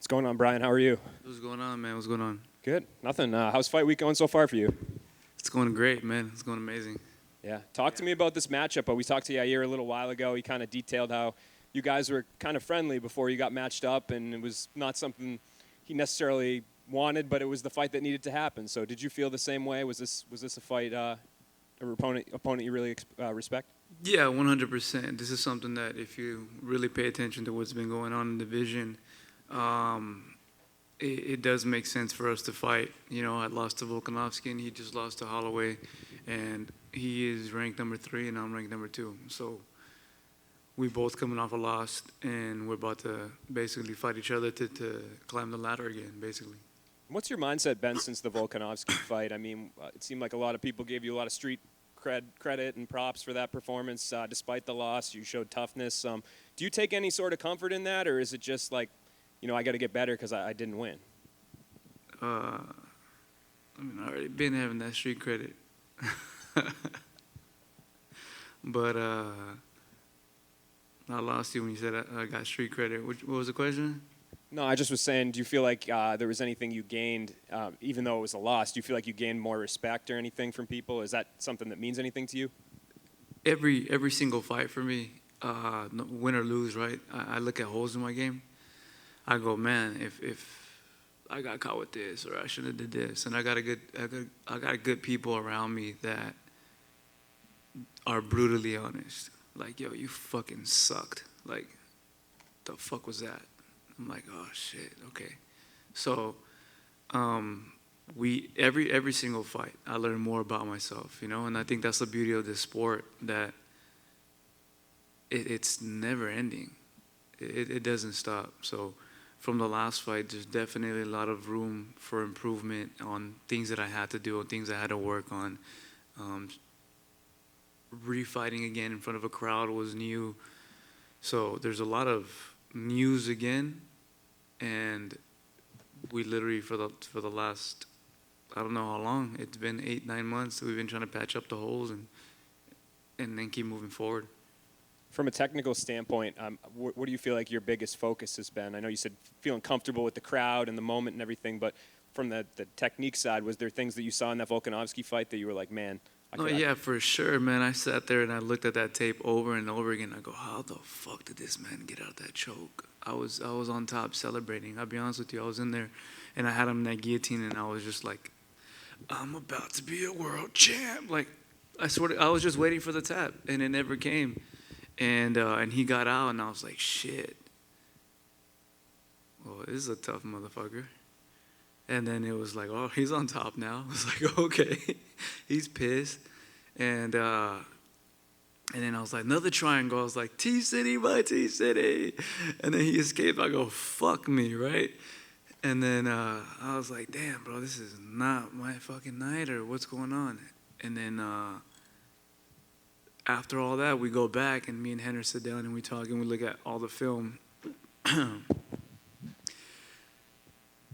going on, Brian? How are you? What's going on, man? What's going on? Good. Nothing. How's fight week going so far for you? It's going great, man. It's going amazing. Yeah. Talk to me about this matchup. We talked to Yair a little while ago. He kind of detailed how you guys were kind of friendly before you got matched up, and it was not something he necessarily wanted, but it was the fight that needed to happen. So did you feel the same way? Was this a fight, an opponent you really respect? Yeah, 100%. This is something that if you really pay attention to what's been going on in the division, it does make sense for us to fight. You know, I lost to Volkanovski, and he just lost to Holloway, and he is ranked number 3, and I'm ranked number 2. So we both coming off a loss, and we're about to basically fight each other to climb the ladder again, basically. What's your mindset been since the Volkanovski fight? I mean, it seemed like a lot of people gave you a lot of street credit and props for that performance. Despite the loss, you showed toughness. Do you take any sort of comfort in that, or is it just like, I got to get better because I didn't win? I mean, I already been having that street credit. But I lost you when you said I got street credit. What was the question? No, I just was saying, do you feel like there was anything you gained, even though it was a loss, do you feel like you gained more respect or anything from people? Is that something that means anything to you? Every single fight for me, win or lose, right? I look at holes in my game. I go, man, if I got caught with this, or I should have did this, and I got good people around me that are brutally honest. Like, yo, you fucking sucked. Like, the fuck was that? I'm like, oh shit, okay. So, every single fight, I learn more about myself, and I think that's the beauty of this sport, that it's never ending. It doesn't stop. So, from the last fight, there's definitely a lot of room for improvement on things that I had to do, on things I had to work on. Refighting again in front of a crowd was new. So there's a lot of news again, and we literally for the last, I don't know how long, it's been 8-9 months, we've been trying to patch up the holes and then keep moving forward. From a technical standpoint, what do you feel like your biggest focus has been? I know you said feeling comfortable with the crowd and the moment and everything, but from the technique side, was there things that you saw in that Volkanovski fight that you were like, man, yeah, for sure, man. I sat there and I looked at that tape over and over again. I go, how the fuck did this man get out that choke? I was on top celebrating. I'll be honest with you. I was in there and I had him in that guillotine, and I was just like, I'm about to be a world champ. Like, I swear, I was just waiting for the tap, and it never came. And he got out, and I was like, shit. Well, this is a tough motherfucker. And then it was like, oh, he's on top now. I was like, okay, he's pissed. And then I was like, another triangle. I was like, T-City, my T-City. And then he escaped. I go, fuck me, right? And then I was like, damn, bro, this is not my fucking night, or what's going on? And then after all that, we go back, and me and Henry sit down, and we talk, and we look at all the film.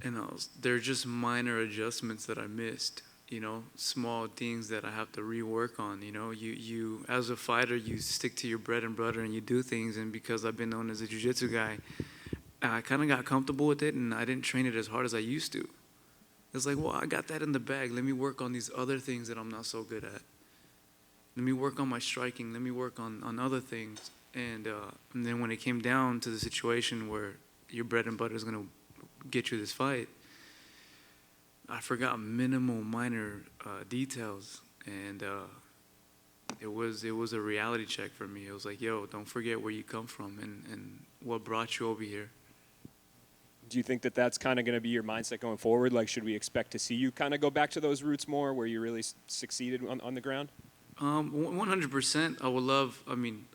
And they're just minor adjustments that I missed, small things that I have to rework on. You as a fighter, you stick to your bread and butter and you do things. And because I've been known as a jiu-jitsu guy, I kind of got comfortable with it, and I didn't train it as hard as I used to. It's like, well, I got that in the bag. Let me work on these other things that I'm not so good at. Let me work on my striking. Let me work on other things. And then when it came down to the situation where your bread and butter is going to get you this fight, I forgot minimal minor details, and it was a reality check for me. It was like, yo, don't forget where you come from and what brought you over here. Do you think that that's kind of going to be your mindset going forward? Like, should we expect to see you kind of go back to those roots more, where you really succeeded on the ground? 100%. I would love,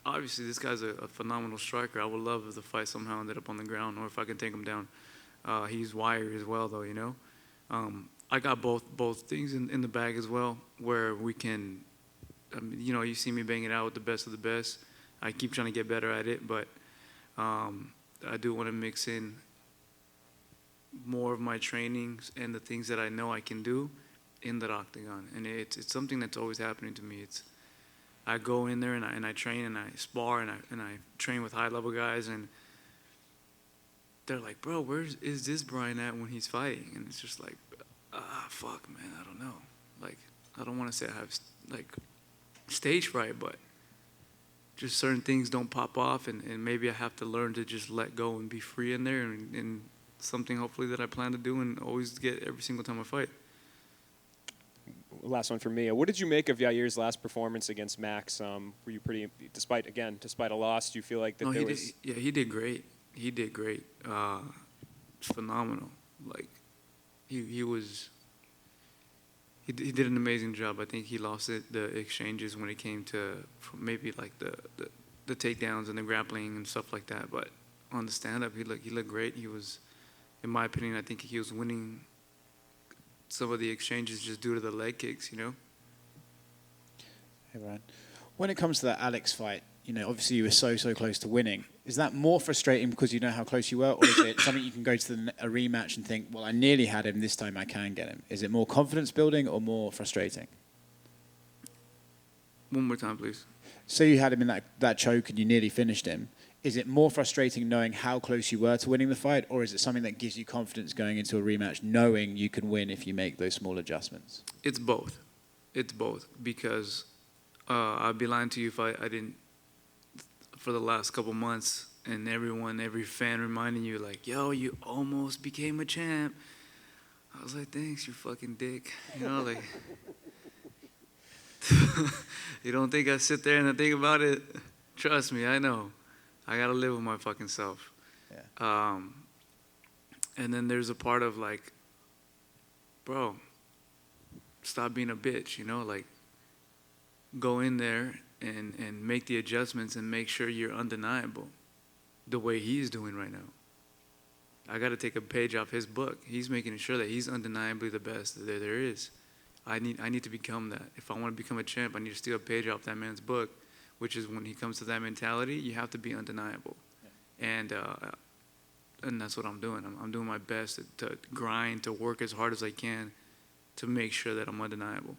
obviously this guy's a phenomenal striker. I would love if the fight somehow ended up on the ground, or if I can take him down. He's wiry as well, though, I got both things in the bag as well, where we can, you see me banging out with the best of the best. I keep trying to get better at it, but I do want to mix in more of my trainings and the things that I know I can do in the octagon. And it's something that's always happening to me. I go in there and I train and I spar and I train with high-level guys, and they're like, bro, where is this Brian at when he's fighting? And it's just like, fuck, man, I don't know. Like, I don't want to say I have like stage fright, but just certain things don't pop off, and maybe I have to learn to just let go and be free in there, and something hopefully that I plan to do and always get every single time I fight. Last one for me. What did you make of Yair's last performance against Max? Were you pretty, despite a loss, do you feel like that there was... He did great. He did great. Phenomenal. Like, he did an amazing job. I think he lost the exchanges when it came to maybe like the takedowns and the grappling and stuff like that. But on the stand-up, he looked great. He was, in my opinion, I think he was winning some of the exchanges just due to the leg kicks, you know? Hey, Brian. When it comes to that Alex fight, you know, obviously you were so close to winning. Is that more frustrating because you know how close you were, or is it something you can go to a rematch and think, well, I nearly had him, this time I can get him? Is it more confidence building or more frustrating? One more time, please. So you had him in that choke and you nearly finished him. Is it more frustrating knowing how close you were to winning the fight, or is it something that gives you confidence going into a rematch, knowing you can win if you make those small adjustments? It's both. It's both, because I'd be lying to you if I didn't, for the last couple months, and every fan reminding you, like, yo, you almost became a champ. I was like, thanks, you fucking dick. You know, like, you don't think I sit there and I think about it? Trust me, I know. I gotta live with my fucking self. Yeah. And then there's a part of like, bro, stop being a bitch, you know? Like, go in there and make the adjustments and make sure you're undeniable the way he's doing right now. I gotta take a page off his book. He's making sure that he's undeniably the best that there is. I need to become that. If I want to become a champ, I need to steal a page off that man's book, which is when he comes to that mentality, you have to be undeniable. Yeah. And that's what I'm doing. I'm doing my best to grind, to work as hard as I can to make sure that I'm undeniable.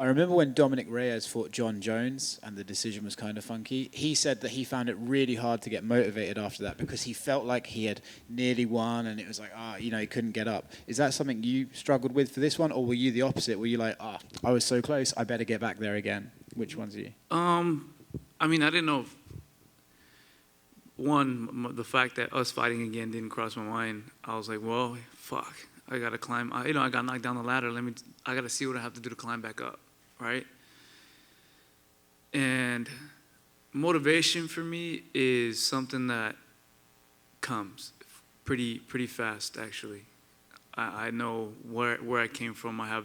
I remember when Dominic Reyes fought John Jones and the decision was kind of funky. He said that he found it really hard to get motivated after that because he felt like he had nearly won and it was like, you know, he couldn't get up. Is that something you struggled with for this one, or were you the opposite? Were you like, I was so close, I better get back there again? Which one's you? I mean, I didn't know. One, the fact that us fighting again didn't cross my mind. I was like, well, fuck, I gotta climb. I got knocked down the ladder. I gotta see what I have to do to climb back up, right? And motivation for me is something that comes pretty fast, actually. I know where I came from. I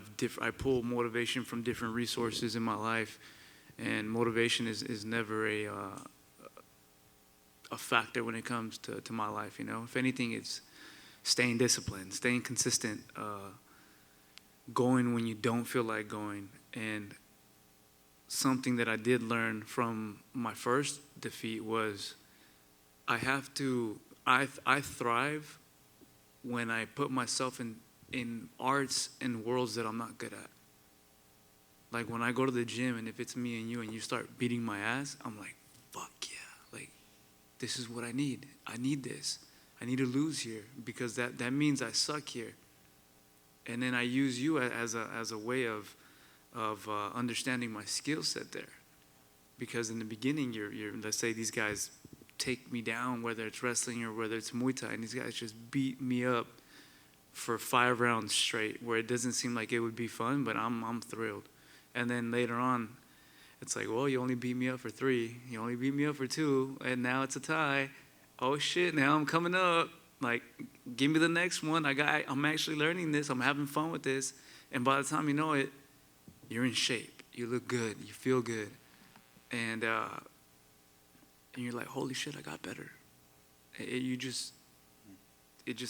pull motivation from different resources in my life, and motivation is never a factor when it comes to my life. You know, if anything, it's staying disciplined, staying consistent, going when you don't feel like going. And something that I did learn from my first defeat was I thrive when I put myself in arts and worlds that I'm not good at. Like when I go to the gym and if it's me and you start beating my ass, I'm like, fuck yeah. Like, this is what I need. I need this. I need to lose here because that means I suck here. And then I use you as a way of understanding my skill set there. Because in the beginning, you're let's say these guys take me down, whether it's wrestling or whether it's Muay Thai, and these guys just beat me up for 5 rounds straight, where it doesn't seem like it would be fun, but I'm thrilled. And then later on, it's like, well, you only beat me up for 3, you only beat me up for 2, and now it's a tie. Oh shit, now I'm coming up. Like, give me the next one. I'm actually learning this. I'm having fun with this. And by the time you know it, you're in shape. You look good. You feel good. And you're like, holy shit, I got better. It just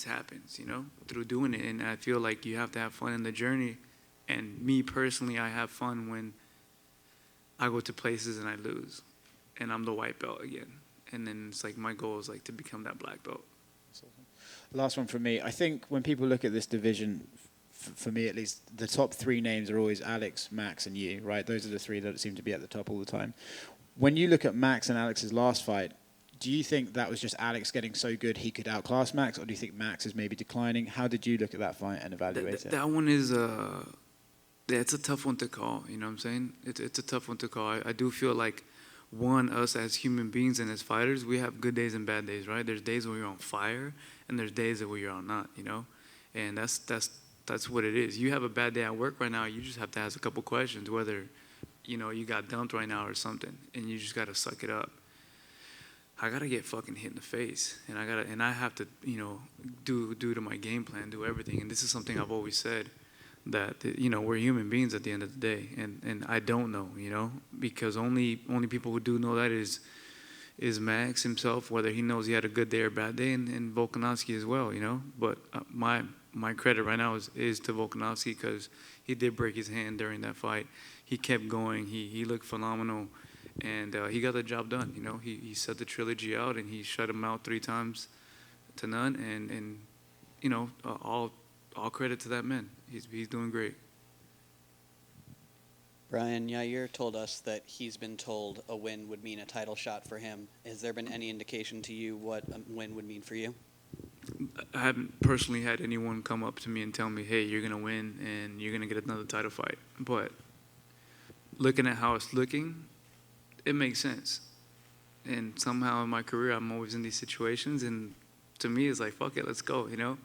happens, you know, through doing it. And I feel like you have to have fun in the journey. And me personally, I have fun when I go to places and I lose. And I'm the white belt again. And then it's like my goal is like to become that black belt. Last one from me. I think when people look at this division, for me at least, the top 3 names are always Alex, Max, and you, right? Those are the 3 that seem to be at the top all the time. When you look at Max and Alex's last fight, do you think that was just Alex getting so good he could outclass Max, or do you think Max is maybe declining? How did you look at that fight and evaluate it? That one is it's a tough one to call. You know what I'm saying? It's a tough one to call. I do feel like us as human beings and as fighters, we have good days and bad days, right? There's days where you're on fire, and there's days where you're on not. You know, and that's what it is. You have a bad day at work right now. You just have to ask a couple questions whether, you know, you got dumped right now or something, and you just gotta suck it up. I gotta get fucking hit in the face, and I have to, you know, do to my game plan, do everything. And this is something I've always said, that, you know, we're human beings at the end of the day, and I don't know, you know, because only people who do know that is Max himself, whether he knows he had a good day or bad day, and Volkanovski as well, you know. But my credit right now is to Volkanovski, because he did break his hand during that fight. He kept going. He looked phenomenal, and he got the job done. You know, he set the trilogy out, and he shut him out 3-0, and you know, all credit to that man. He's doing great. Brian, Yair told us that he's been told a win would mean a title shot for him. Has there been any indication to you what a win would mean for you? I haven't personally had anyone come up to me and tell me, hey, you're going to win and you're going to get another title fight. But looking at how it's looking, it makes sense. And somehow in my career, I'm always in these situations. And to me, it's like, fuck it, let's go, you know?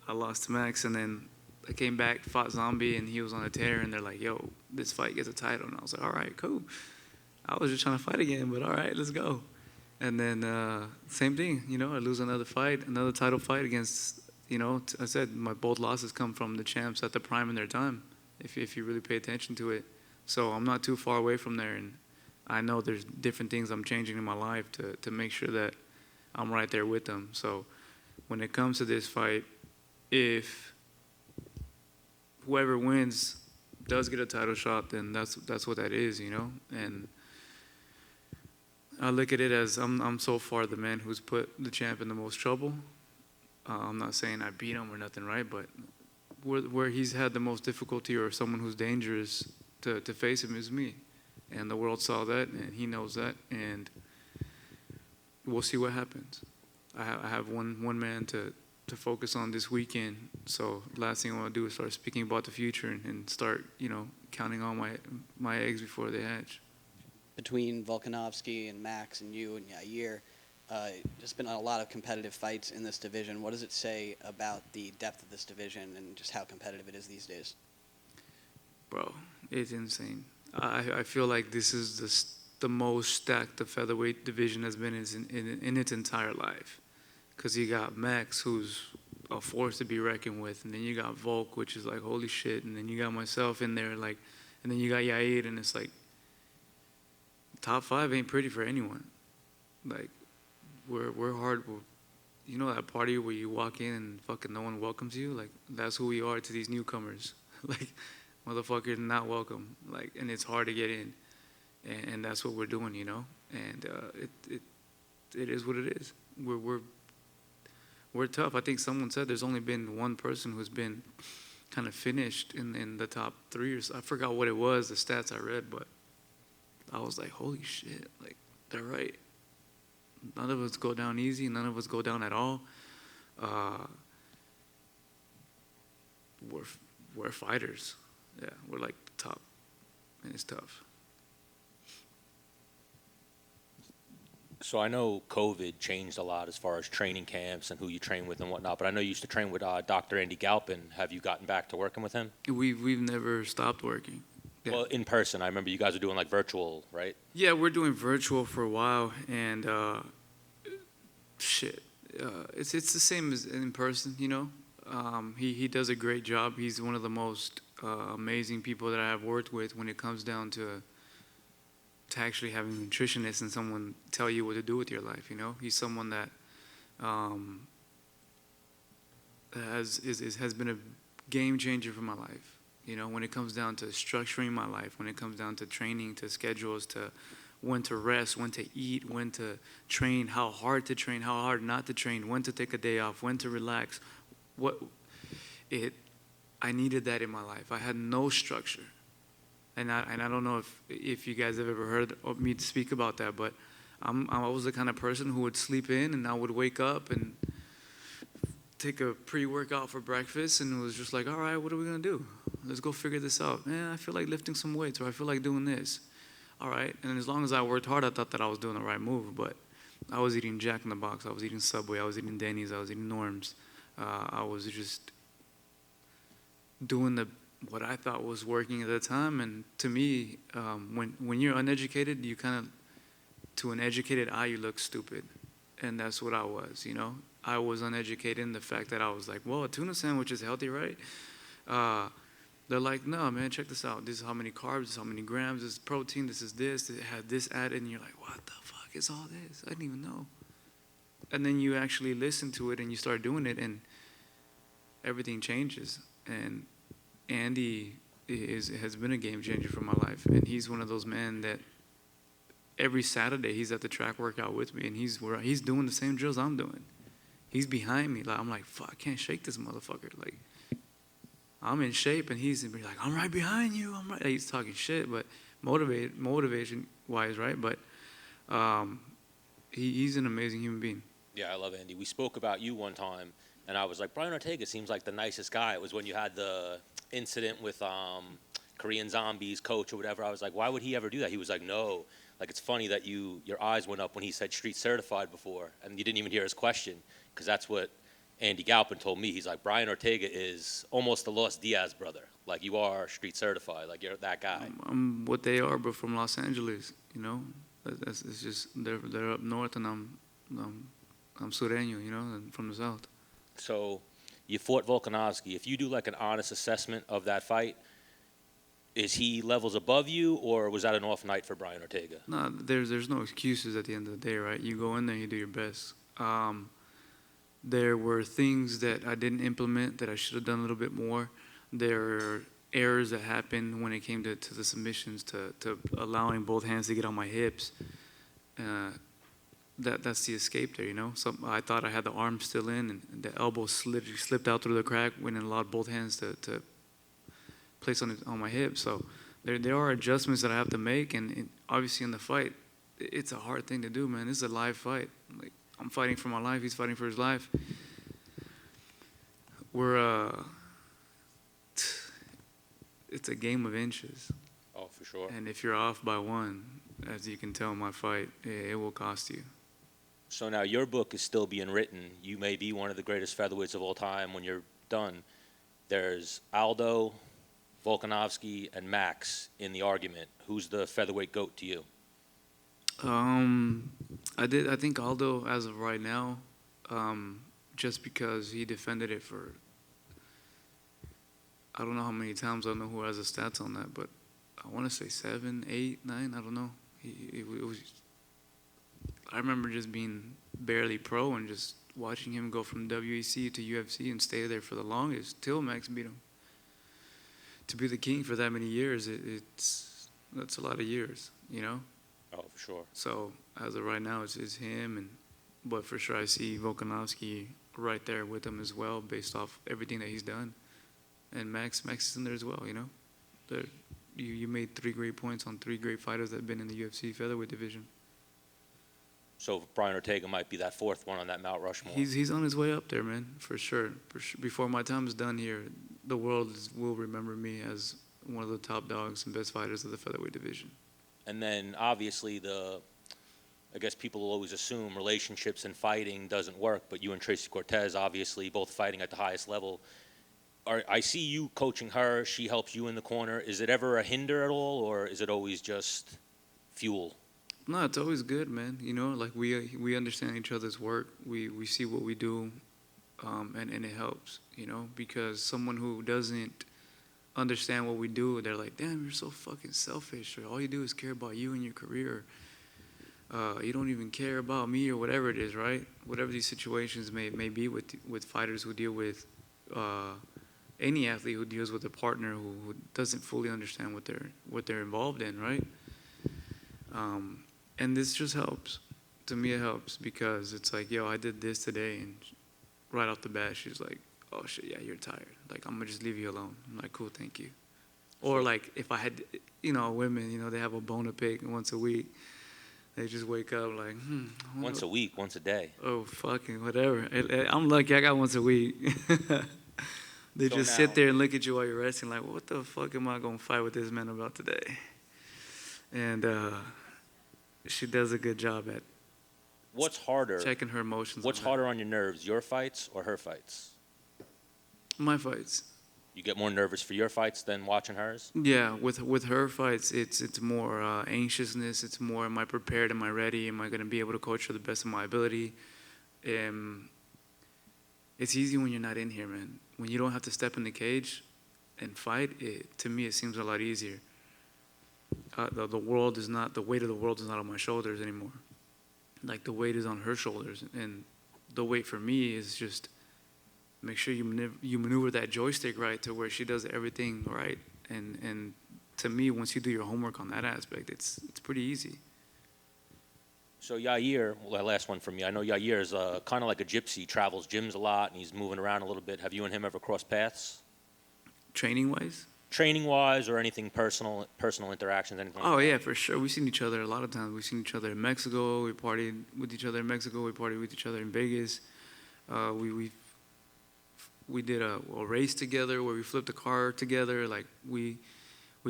I lost to Max, and then I came back, fought Zombie, and he was on a tear. And they're like, yo, this fight gets a title. And I was like, all right, cool. I was just trying to fight again, but all right, let's go. And then same thing, you know, I lose another fight, another title fight against, you know, I said my both losses come from the champs at the prime in their time, if you really pay attention to it. So I'm not too far away from there, and I know there's different things I'm changing in my life to make sure that I'm right there with them. So when it comes to this fight, if whoever wins does get a title shot, then that's what that is, you know. And I look at it as I'm so far the man who's put the champ in the most trouble. I'm not saying I beat him or nothing, right? But where he's had the most difficulty, or someone who's dangerous to face him, is me. And the world saw that, and he knows that, and we'll see what happens. I have one man to focus on this weekend. So last thing I want to do is start speaking about the future and start, you know, counting all my eggs before they hatch. Between Volkanovski and Max and you and Yair, there's been a lot of competitive fights in this division. What does it say about the depth of this division and just how competitive it is these days? Bro, it's insane. I feel like this is the most stacked the featherweight division has been in its entire life. Because you got Max, who's a force to be reckoned with, and then you got Volk, which is like, holy shit, and then you got myself in there, like, and then you got Yair, and it's like, top 5 ain't pretty for anyone. Like, we're hard. You know that party where you walk in and fucking no one welcomes you? Like, that's who we are to these newcomers. Like, motherfuckers not welcome. Like, and it's hard to get in. And that's what we're doing, you know? And it is what it is. We're tough. I think someone said there's only been one person who's been kind of finished in the top 3 or so. I forgot what it was, the stats I read, but I was like, holy shit, like, they're right. None of us go down easy. None of us go down at all. We're fighters. Yeah, we're like top, and it's tough. So I know COVID changed a lot as far as training camps and who you train with and whatnot, but I know you used to train with Dr. Andy Galpin. Have you gotten back to working with him? We've never stopped working. Yeah. Well, in person. I remember you guys were doing like virtual, right? Yeah, we're doing virtual for a while, and it's the same as in person, you know. He does a great job. He's one of the most amazing people that I have worked with when it comes down to actually having a nutritionist and someone tell you what to do with your life, you know. He's someone that has been a game changer for my life. You know, when it comes down to structuring my life, when it comes down to training, to schedules, to when to rest, when to eat, when to train, how hard to train, how hard not to train, when to take a day off, when to relax. I needed that in my life. I had no structure. And I don't know if you guys have ever heard of me speak about that, but I was the kind of person who would sleep in and I would wake up and take a pre-workout for breakfast and it was just like, all right, what are we going to do? Let's go figure this out. Man, I feel like lifting some weights or I feel like doing this. All right. And as long as I worked hard, I thought that I was doing the right move. But I was eating Jack in the Box. I was eating Subway. I was eating Denny's. I was eating Norm's. I was just doing what I thought was working at the time. And to me, when you're uneducated, you kind of, to an educated eye, you look stupid. And that's what I was, you know. I was uneducated in the fact that I was like, well, a tuna sandwich is healthy, right? They're like, no, man, check this out. This is how many carbs, this is how many grams, this is protein, this is this, it had this added. And you're like, what the fuck is all this? I didn't even know. And then you actually listen to it and you start doing it and everything changes. And Andy has been a game changer for my life. And he's one of those men that every Saturday he's at the track workout with me and he's doing the same drills I'm doing. He's behind me. Like, I'm like, fuck, I can't shake this motherfucker. Like, I'm in shape, and he's like, I'm right behind you. I'm right. He's talking shit, but motivation-wise, right? But he's an amazing human being. Yeah, I love Andy. We spoke about you one time, and I was like, Brian Ortega seems like the nicest guy. It was when you had the incident with Korean Zombie's coach or whatever. I was like, why would he ever do that? He was like, no. Like, it's funny that your eyes went up when he said street certified before, and you didn't even hear his question, because that's what Andy Galpin told me. He's like, Brian Ortega is almost the Los Diaz brother. Like, you are street certified. Like, you're that guy. I'm what they are, but from Los Angeles, you know? It's just, they're up north, and I'm Sureño, you know, and from the south. So you fought Volkanovski. If you do, like, an honest assessment of that fight, is he levels above you, or was that an off night for Brian Ortega? No, there's no excuses at the end of the day, right? You go in there, you do your best. There were things that I didn't implement that I should have done a little bit more. There are errors that happened when it came to the submissions, to allowing both hands to get on my hips. That's the escape there, you know? So I thought I had the arm still in, and the elbow slipped out through the crack when it allowed both hands to place on my hips. So there are adjustments that I have to make, and obviously in the fight, it's a hard thing to do, man. This is a live fight. Like, I'm fighting for my life. He's fighting for his life. It's a game of inches. Oh, for sure. And if you're off by one, as you can tell in my fight, it will cost you. So now your book is still being written. You may be one of the greatest featherweights of all time when you're done. There's Aldo, Volkanovski, and Max in the argument. Who's the featherweight GOAT to you? I think Aldo, as of right now, just because he defended it for, I don't know how many times, I don't know who has the stats on that, but I want to say 7, 8, 9, I don't know. It was, I remember just being barely pro and just watching him go from WEC to UFC and stay there for the longest till Max beat him. To be the king for that many years, that's a lot of years, you know? Oh, for sure. So as of right now, it's him, but for sure I see Volkanovski right there with him as well, based off everything that he's done. And Max is in there as well, you know? You made 3 great points on 3 great fighters that have been in the UFC featherweight division. So Brian Ortega might be that 4th one on that Mount Rushmore. He's on his way up there, man, for sure. Before my time is done here, the world will remember me as one of the top dogs and best fighters of the featherweight division. And then obviously I guess people will always assume relationships and fighting doesn't work, but you and Tracy Cortez, obviously, both fighting at the highest level. I see you coaching her. She helps you in the corner. Is it ever a hinder at all, or is it always just fuel? No, it's always good, man. You know, like we understand each other's work. We see what we do, and it helps, you know, because someone who doesn't understand what we do, they're like, damn, you're so fucking selfish, or all you do is care about you and your career. You don't even care about me or whatever it is, right? Whatever these situations may be with fighters who deal with any athlete who deals with a partner who doesn't fully understand what they're involved in, right? And this just helps. To me, it helps because it's like, yo, I did this today, and right off the bat, she's like, oh shit, yeah, you're tired. Like, I'm gonna just leave you alone. I'm like, cool, thank you. Or like, if I had, you know, women, you know, they have a bone to pick once a week. They just wake up like, Once a week, once a day. oh, fucking whatever. I'm lucky I got once a week. They So just now- sit there and look at you while you're resting like, what the fuck am I going to fight with this man about today? And she does a good job at What's harder? checking her emotions. What's on that. harder on your nerves, your fights or her fights? My fights. You get more nervous for your fights than watching hers? Yeah, with her fights, it's more anxiousness. It's more, am I prepared? Am I ready? Am I going to be able to coach her the best of my ability? It's easy when you're not in here, man. When you don't have to step in the cage and fight, to me, it seems a lot easier. The world is not, the weight of the world is not on my shoulders anymore. Like, the weight is on her shoulders. And the weight for me is just make sure you maneuver that joystick right to where she does everything right. And to me, once you do your homework on that aspect, it's pretty easy. So Yair, well, that last one for me. I know Yair is kind of like a gypsy, travels gyms a lot, and he's moving around a little bit. Have you and him ever crossed paths? Training-wise? Training-wise or anything personal interactions, anything Oh, like yeah, for sure. We've seen each other a lot of times. We've seen each other in Mexico. We partied with each other in Mexico. We partied with each other in Vegas. We did a race together where we flipped a car together. Like, we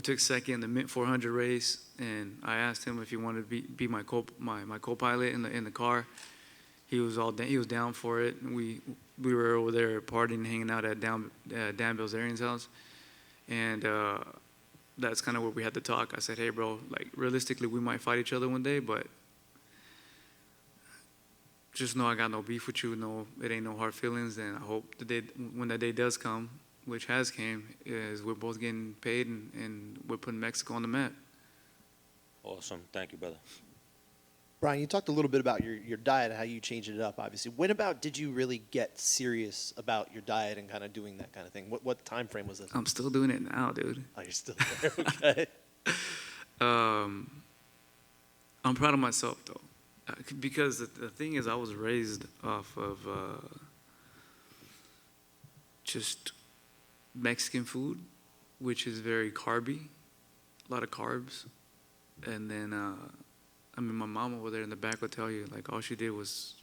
took second in the Mint 400 race, and I asked him if he wanted to be my co-pilot in the car. He was down for it. And we were over there partying, hanging out at Dan Bilzerian's house, and that's kind of where we had to talk. I said, hey, bro, like, realistically, we might fight each other one day, but just know I got no beef with you. No, it ain't no hard feelings. And I hope the day, when that day does come, which has came, is we're both getting paid and we're putting Mexico on the map. Awesome. Thank you, brother. Brian, you talked a little bit about your diet, how you changed it up, obviously. When about did you really get serious about your diet and kind of doing that kind of thing? What time frame was this? I'm still doing it now, dude. Oh, you're still there, okay. I'm proud of myself, though. Because the thing is, I was raised off of just Mexican food, which is very carby, a lot of carbs. And then, I mean, my mom over there in the back will tell you, like, all she did was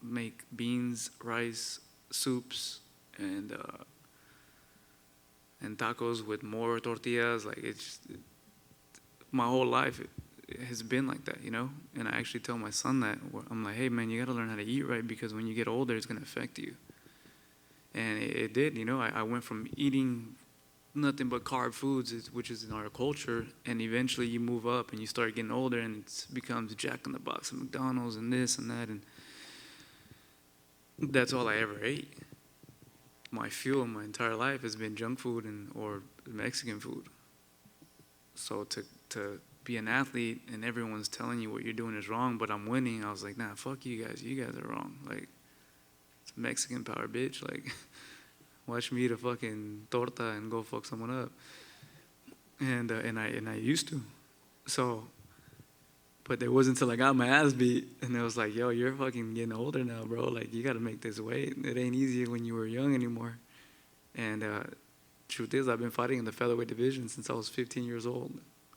make beans, rice, soups, and tacos with more tortillas. Like, my whole life, it has been like that, you know? And I actually tell my son that. I'm like, hey, man, you got to learn how to eat right because when you get older, it's going to affect you. And it did, you know? I went from eating nothing but carb foods, which is in our culture, and eventually you move up and you start getting older and it becomes Jack in the Box and McDonald's and this and that. And that's all I ever ate. My fuel my entire life has been junk food or Mexican food. So to be an athlete and everyone's telling you what you're doing is wrong, but I'm winning, I was like, nah, fuck you guys are wrong. Like, it's Mexican power, bitch. Like, watch me eat a fucking torta and go fuck someone up. And I used to. So, but it wasn't until I got my ass beat and it was like, yo, you're fucking getting older now, bro. Like, you got to make this weight. It ain't easy when you were young anymore. And truth is, I've been fighting in the featherweight division since I was 15 years old.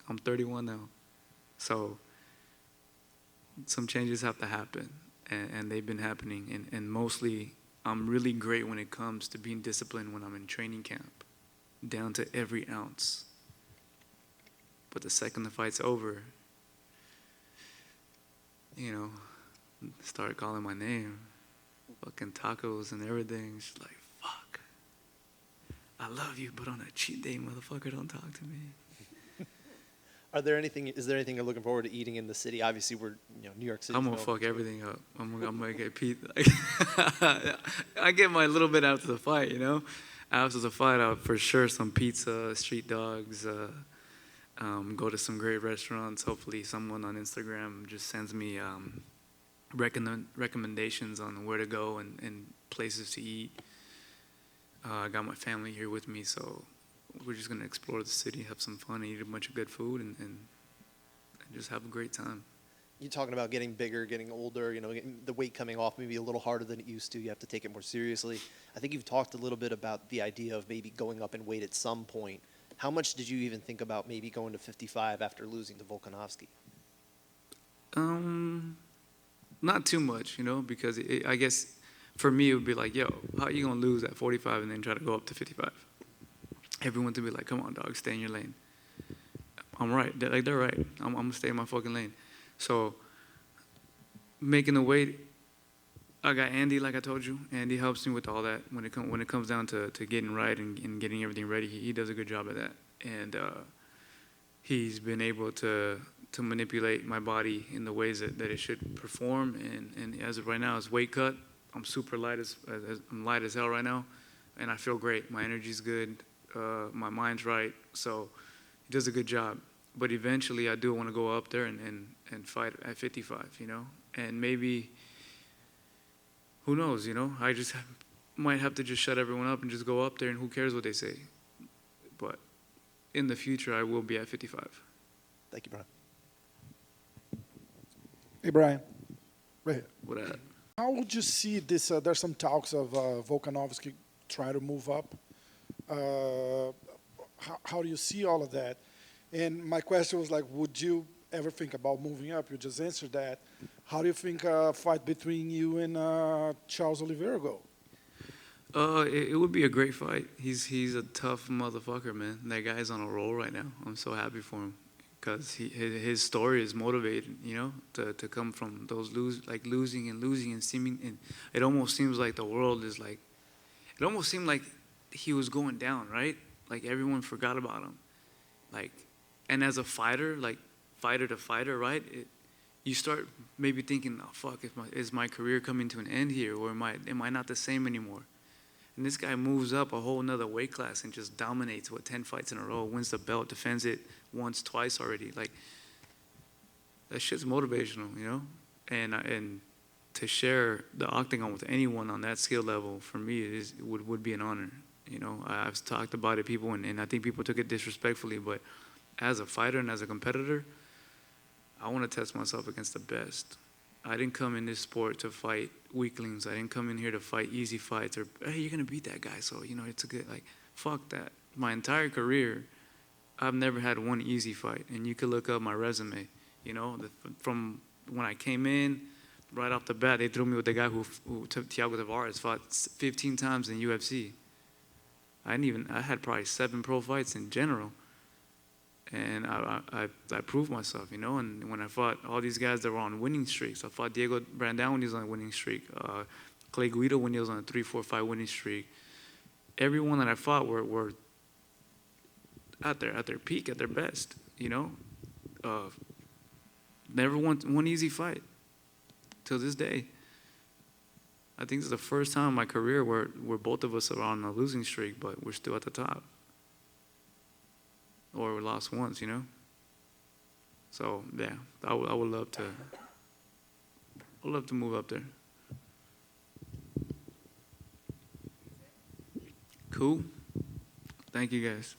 I'm 31 now. So some changes have to happen, and they've been happening. And mostly, I'm really great when it comes to being disciplined when I'm in training camp, down to every ounce. But the second the fight's over, you know, start calling my name, fucking tacos and everything. She's like, fuck, I love you, but on a cheat day, motherfucker, don't talk to me. Is there anything you're looking forward to eating in the city? Obviously, we're New York City. I'm gonna fuck everything up. I'm gonna get pizza. I get my little bit after the fight, you know. After the fight, I'll for sure some pizza, street dogs. Go to some great restaurants. Hopefully, someone on Instagram just sends me recommendations on where to go and places to eat. I got my family here with me, so we're just gonna explore the city, have some fun, eat a bunch of good food, and just have a great time. You're talking about getting bigger, getting older, getting the weight coming off maybe a little harder than it used to. You have to take it more seriously. I think you've talked a little bit about the idea of maybe going up in weight at some point. How much did you even think about maybe going to 55 after losing to Volkanovski? Not too much, you know, because I guess for me it would be like, yo, how are you gonna lose at 45 and then try to go up to 55? Everyone to be like, come on, dog, stay in your lane. I'm right. They're right. I'm gonna stay in my fucking lane. So making the weight, I got Andy, like I told you. Andy helps me with all that when it comes down to getting right and getting everything ready. He does a good job at that, and he's been able to manipulate my body in the ways that it should perform. And as of right now, it's weight cut. I'm super light I'm light as hell right now, and I feel great. My energy's good. My mind's right. So he does a good job. But eventually, I do want to go up there and fight at 55. You know, and maybe, who knows? You know, I just might have to just shut everyone up and just go up there, and who cares what they say. But in the future, I will be at 55. Thank you, Brian. Hey, Brian. Right here. What at? How would you see this? There's some talks of Volkanovski trying to move up. How do you see all of that? And my question was like, would you ever think about moving up? You just answered that. How do you think a fight between you and Charles Oliveira go? It would be a great fight. He's a tough motherfucker, man. That guy's on a roll right now. I'm so happy for him because his story is motivating, you know, to come from those losing and seeming. And it almost seems like the world is like, it almost seemed like he was going down, right? Like everyone forgot about him. Like, and as a fighter, like fighter to fighter, right? You start maybe thinking, oh fuck, is my career coming to an end here, or am I not the same anymore? And this guy moves up a whole nother weight class and just dominates 10 fights in a row, wins the belt, defends it once, twice already. Like, that shit's motivational, you know? And to share the octagon with anyone on that skill level, for me, would be an honor. You know, I've talked about it, people, and I think people took it disrespectfully, but as a fighter and as a competitor, I want to test myself against the best. I didn't come in this sport to fight weaklings. I didn't come in here to fight easy fights or, hey, you're going to beat that guy, so, you know, it's a good, like, fuck that. My entire career, I've never had one easy fight. And you could look up my resume, you know, from when I came in, right off the bat, they threw me with the guy who Thiago Tavares fought 15 times in UFC. I had probably 7 pro fights in general. And I proved myself, you know. And when I fought all these guys that were on winning streaks, I fought Diego Brandão when he was on a winning streak, Clay Guida when he was on a 3-4-5 winning streak. Everyone that I fought were at their peak, at their best, you know. Never one easy fight till this day. I think this is the first time in my career where both of us are on a losing streak, but we're still at the top. Or we lost once, you know. So yeah, I would love to. I'd love to move up there. Cool. Thank you guys.